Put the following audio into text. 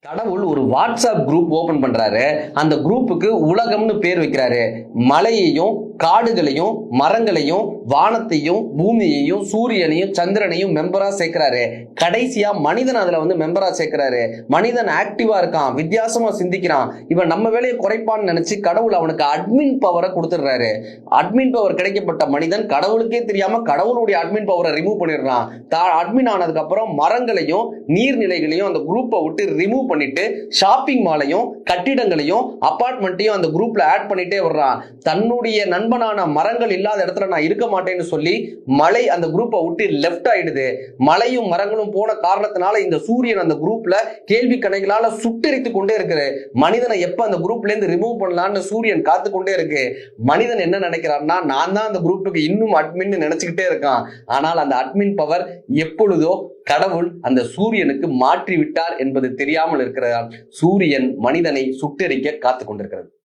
கடவுள் ஒரு WhatsApp group open பண்றாரு. அந்த குரூப்புக்கு உலகம்னு பேர் வைக்கிறாரு. மலையையும் காடுகளையும் மரங்களையும் வானத்தையும் பூமியையும் சூரியனையும் சந்திரனையும் மெம்பரா சேர்க்கிறாரு. கடைசியா மனிதன் அதுல மெம்பரா சேர்க்கிறாரு. மனிதன் ஆக்டிவா இருக்கான், வித்தியாசமா சிந்திக்கிறான். இவன் நம்ம வேலையை குறைப்பான்னு நினைச்சு கடவுள் அவனுக்கு அட்மின் பவரை கொடுத்துடுறாரு. அட்மின் பவர் கிடைக்கப்பட்ட மனிதன் கடவுளுக்கே தெரியாம கடவுளுடைய அட்மின் பவரை ரிமூவ் பண்ணிடுறான். அட்மின் ஆனதுக்கு அப்புறம் மரங்களையும் நீர்நிலைகளையும் அந்த குரூப்பை விட்டு ரிமூவ் பண்ணிட்டு ஷாப்பிங் மாலையும் கட்டிடங்களையும் அபார்ட்மெண்ட்டையும் அந்த குரூப்ல ஆட் பண்ணிட்டே வர்றான். தன்னுடைய நண்பனான மரங்கள் இல்லாத இடத்துல நான் இருக்க மாட்டேன்னு சொல்லி மலை அந்த குரூப்பை விட்டு லெப்ட் ஆயிடுது. மலையும் மரங்களும் போன காரணத்தினால இந்த சூரியன் அந்த குரூப்ல கேள்வி கணைகளால சுட்டெரித்து கொண்டே இருக்கு. மனிதனை எப்ப அந்த குரூப்ல இருந்து ரிமூவ் பண்ணலாம்னு சூரியன் காத்து கொண்டே இருக்கு. மனிதன் என்ன நினைக்கிறான்னா, நான் தான் அந்த குரூப்புக்கு இன்னும் அட்மின் நினைச்சுக்கிட்டே இருக்கான். ஆனால் அந்த அட்மின் பவர் எப்பொழுதோ கடவுள் அந்த சூரியனுக்கு மாற்றி விட்டார் என்பது தெரியாமல் இருக்கிறதால் சூரியன் மனிதனை சுட்டெரிக்க காத்து கொண்டிருக்கிறது.